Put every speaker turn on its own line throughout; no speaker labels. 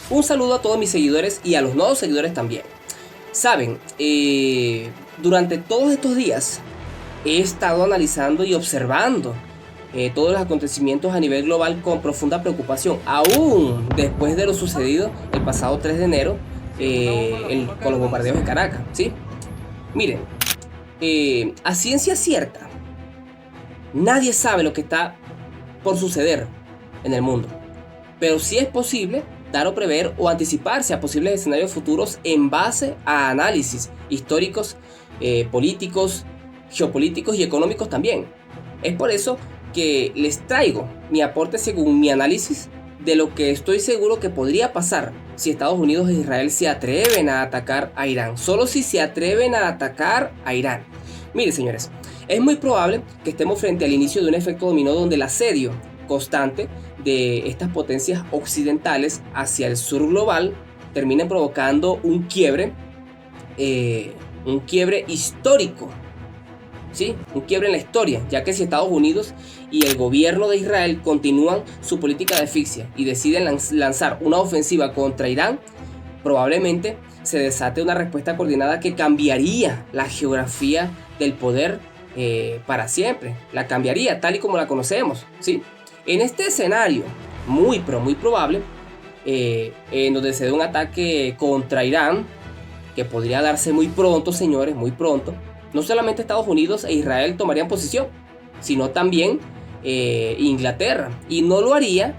Un saludo a todos mis seguidores y a los nuevos seguidores también. Saben, durante todos estos días he estado analizando y observando todos los acontecimientos a nivel global con profunda preocupación, aún después de lo sucedido el pasado 3 de enero con los bombardeos de Caracas, ¿sí? Miren, a ciencia cierta, nadie sabe lo que está por suceder en el mundo, pero sí es posible dar o prever o anticiparse a posibles escenarios futuros en base a análisis históricos, políticos, geopolíticos y económicos también. Es por eso que les traigo mi aporte según mi análisis de lo que estoy seguro que podría pasar si Estados Unidos e Israel se atreven a atacar a Irán. Solo si se atreven a atacar a Irán. Miren, señores, es muy probable que estemos frente al inicio de un efecto dominó donde el asedio constante de estas potencias occidentales hacia el sur global terminen provocando un quiebre histórico, ¿sí? Un quiebre en la historia, ya que si Estados Unidos y el gobierno de Israel continúan su política de asfixia y deciden lanzar una ofensiva contra Irán, probablemente se desate una respuesta coordinada que cambiaría la geografía del poder para siempre. La cambiaría tal y como la conocemos, ¿sí? En este escenario muy probable, en donde se dé un ataque contra Irán, que podría darse muy pronto, señores, muy pronto, no solamente Estados Unidos e Israel tomarían posición, sino también Inglaterra. Y no lo haría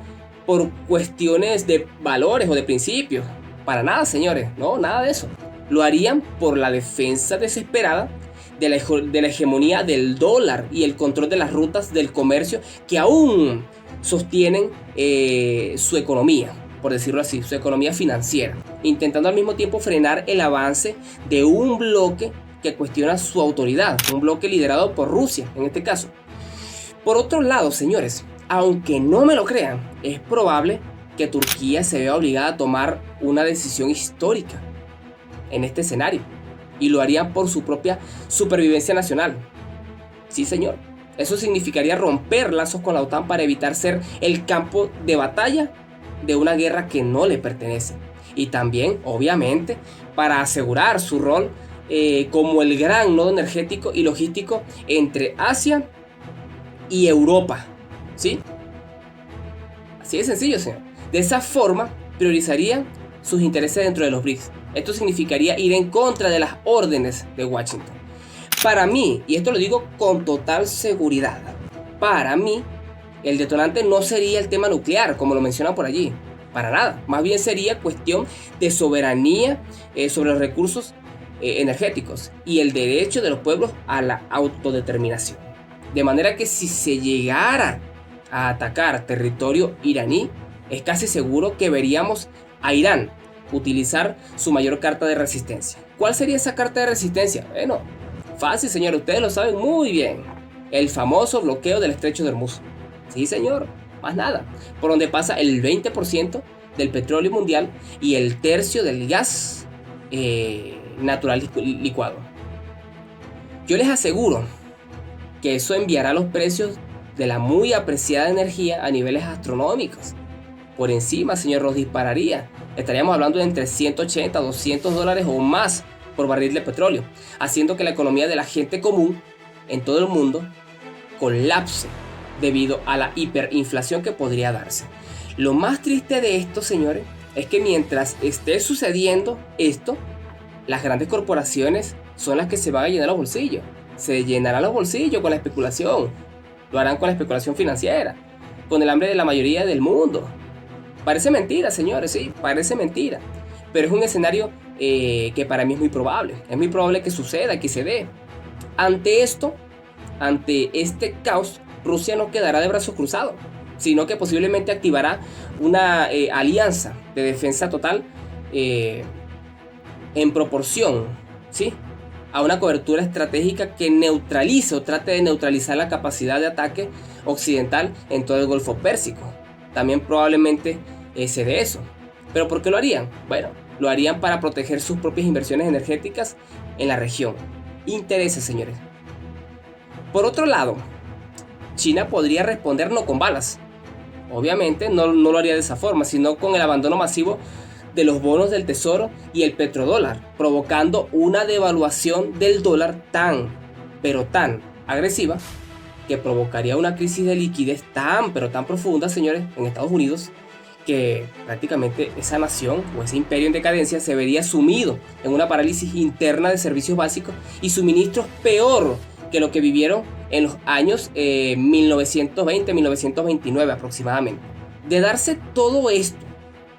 por cuestiones de valores o de principios. Para nada, señores, no, nada de eso. Lo harían por la defensa desesperada de la hegemonía del dólar y el control de las rutas del comercio que aún sostienen su economía, por decirlo así, su economía financiera, intentando al mismo tiempo frenar el avance de un bloque que cuestiona su autoridad, un bloque liderado por Rusia en este caso. Por otro lado, señores, aunque no me lo crean, es probable que Turquía se vea obligada a tomar una decisión histórica en este escenario, y lo harían por su propia supervivencia nacional. Sí, señor. Eso significaría romper lazos con la OTAN para evitar ser el campo de batalla de una guerra que no le pertenece. Y también, obviamente, para asegurar su rol como el gran nodo energético y logístico entre Asia y Europa. ¿Sí? Así de sencillo, señor. De esa forma, priorizarían sus intereses dentro de los BRICS. Esto significaría ir en contra de las órdenes de Washington. Para mí, y esto lo digo con total seguridad, para mí, el detonante no sería el tema nuclear, como lo mencionan por allí. Para nada. Más bien sería cuestión de soberanía sobre los recursos energéticos y el derecho de los pueblos a la autodeterminación. De manera que si se llegara a atacar territorio iraní, es casi seguro que veríamos a Irán utilizar su mayor carta de resistencia. ¿Cuál sería esa carta de resistencia? Bueno, fácil, señor, ustedes lo saben muy bien. El famoso bloqueo del estrecho de Hormuz. Sí, señor, más nada. Por donde pasa el 20% del petróleo mundial y el tercio del gas natural licuado. Yo les aseguro que eso enviará los precios de la muy apreciada energía a niveles astronómicos. Por encima, señor, los dispararía. Estaríamos hablando de entre 180 a 200 dólares o más por barril de petróleo, haciendo que la economía de la gente común en todo el mundo colapse debido a la hiperinflación que podría darse. Lo más triste de esto, señores, es que mientras esté sucediendo esto, las grandes corporaciones son las que se van a llenar los bolsillos. Se llenarán los bolsillos con la especulación. Lo harán con la especulación financiera, con el hambre de la mayoría del mundo. Parece mentira, señores, sí, parece mentira. Pero es un escenario que para mí es muy probable. Es muy probable que suceda, que se dé. Ante esto, ante este caos, Rusia no quedará de brazos cruzados, sino que posiblemente activará una alianza de defensa total en proporción, ¿sí?, a una cobertura estratégica que neutralice o trate de neutralizar la capacidad de ataque occidental en todo el Golfo Pérsico. También probablemente se dé eso. ¿Pero por qué lo harían? Bueno, lo harían para proteger sus propias inversiones energéticas en la región. Intereses, señores. Por otro lado, China podría responder no con balas. Obviamente no lo haría de esa forma, sino con el abandono masivo de los bonos del tesoro y el petrodólar, provocando una devaluación del dólar pero tan agresiva que provocaría una crisis de liquidez pero tan profunda, señores, en Estados Unidos, que prácticamente esa nación o ese imperio en decadencia se vería sumido en una parálisis interna de servicios básicos y suministros peor que lo que vivieron en los años 1920-1929 aproximadamente. De darse todo esto,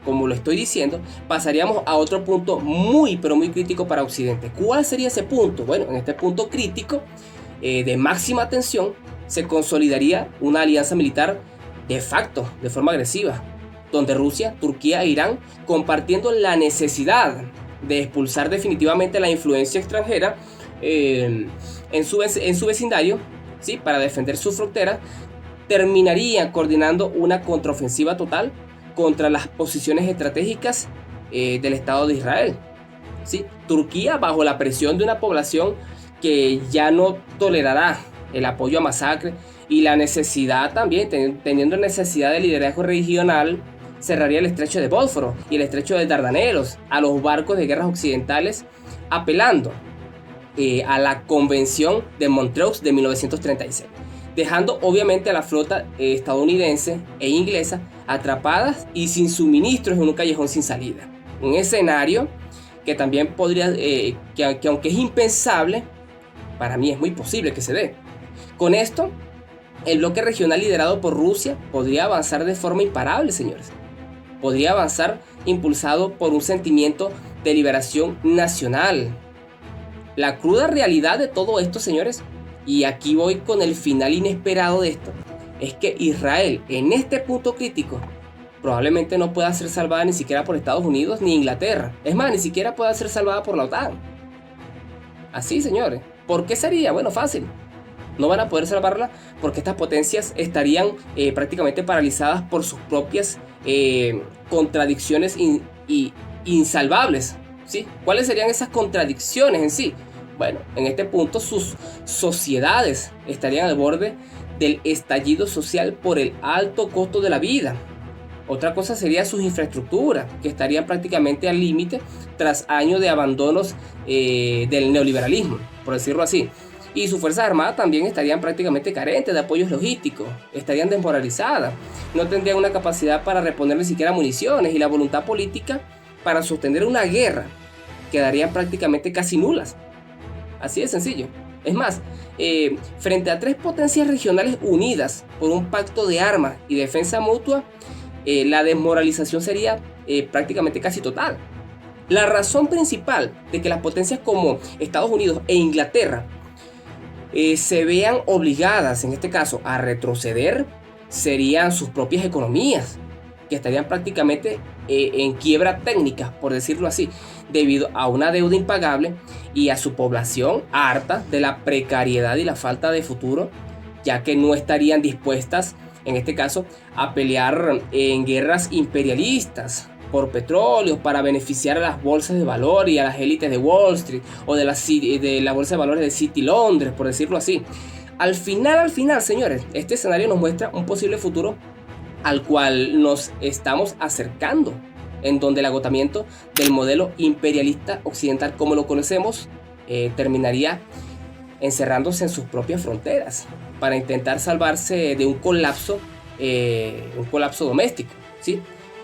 como lo estoy diciendo, pasaríamos a otro punto muy pero muy crítico para Occidente. ¿Cuál sería ese punto? Bueno, en este punto crítico de máxima tensión se consolidaría una alianza militar de facto, de forma agresiva, donde Rusia, Turquía e Irán, compartiendo la necesidad de expulsar definitivamente la influencia extranjera en su vecindario, ¿sí?, para defender sus fronteras, terminarían coordinando una contraofensiva total contra las posiciones estratégicas del Estado de Israel, ¿sí? Turquía, bajo la presión de una población que ya no tolerará el apoyo a masacres y la necesidad también, teniendo necesidad de liderazgo regional, cerraría el estrecho de Bósforo y el estrecho de Dardanelos a los barcos de guerras occidentales, apelando a la Convención de Montreux de 1936, dejando obviamente a la flota estadounidense e inglesa atrapadas y sin suministros en un callejón sin salida. Un escenario que también podría, que aunque es impensable, para mí es muy posible que se dé. Con esto, el bloque regional liderado por Rusia podría avanzar de forma imparable, señores. Podría avanzar impulsado por un sentimiento de liberación nacional. La cruda realidad de todo esto, señores, y aquí voy con el final inesperado de esto, es que Israel, en este punto crítico, probablemente no pueda ser salvada ni siquiera por Estados Unidos ni Inglaterra. Es más, ni siquiera pueda ser salvada por la OTAN. Así, señores. ¿Por qué sería? Bueno, fácil. No van a poder salvarla porque estas potencias estarían prácticamente paralizadas por sus propias contradicciones insalvables, ¿sí? ¿Cuáles serían esas contradicciones en sí? Bueno, en este punto sus sociedades estarían al borde del estallido social por el alto costo de la vida. Otra cosa sería sus infraestructuras, que estarían prácticamente al límite tras años de abandonos del neoliberalismo, por decirlo así. Y sus fuerzas armadas también estarían prácticamente carentes de apoyos logísticos, estarían desmoralizadas, no tendrían una capacidad para reponer ni siquiera municiones y la voluntad política para sostener una guerra quedarían prácticamente casi nulas. Así de sencillo. Es más, frente a tres potencias regionales unidas por un pacto de armas y defensa mutua, la desmoralización sería prácticamente casi total. La razón principal de que las potencias como Estados Unidos e Inglaterra se vean obligadas, en este caso, a retroceder, serían sus propias economías, que estarían prácticamente en quiebra técnica, por decirlo así, debido a una deuda impagable y a su población harta de la precariedad y la falta de futuro, ya que no estarían dispuestas, en este caso, a pelear en guerras imperialistas por petróleo para beneficiar a las bolsas de valor y a las élites de Wall Street o de la bolsa de valores de City Londres, por decirlo así. Al final, señores, este escenario nos muestra un posible futuro al cual nos estamos acercando, en donde el agotamiento del modelo imperialista occidental como lo conocemos terminaría encerrándose en sus propias fronteras para intentar salvarse de un colapso doméstico, ¿sí?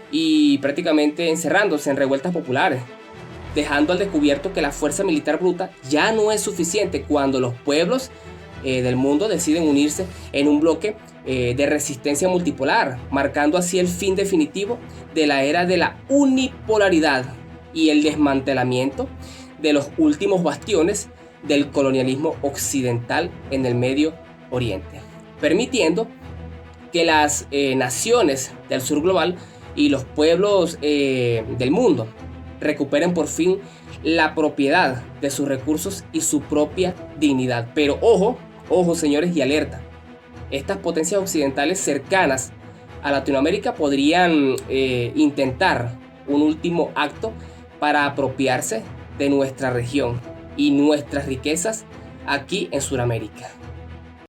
Y prácticamente encerrándose en revueltas populares, dejando al descubierto que la fuerza militar bruta ya no es suficiente cuando los pueblos del mundo deciden unirse en un bloque de resistencia multipolar, marcando así el fin definitivo de la era de la unipolaridad y el desmantelamiento de los últimos bastiones del colonialismo occidental en el Medio Oriente, permitiendo que las naciones del sur global y los pueblos del mundo recuperen por fin la propiedad de sus recursos y su propia dignidad. Pero ojo, señores, y alerta. Estas potencias occidentales cercanas a Latinoamérica podrían intentar un último acto para apropiarse de nuestra región y nuestras riquezas aquí en Sudamérica.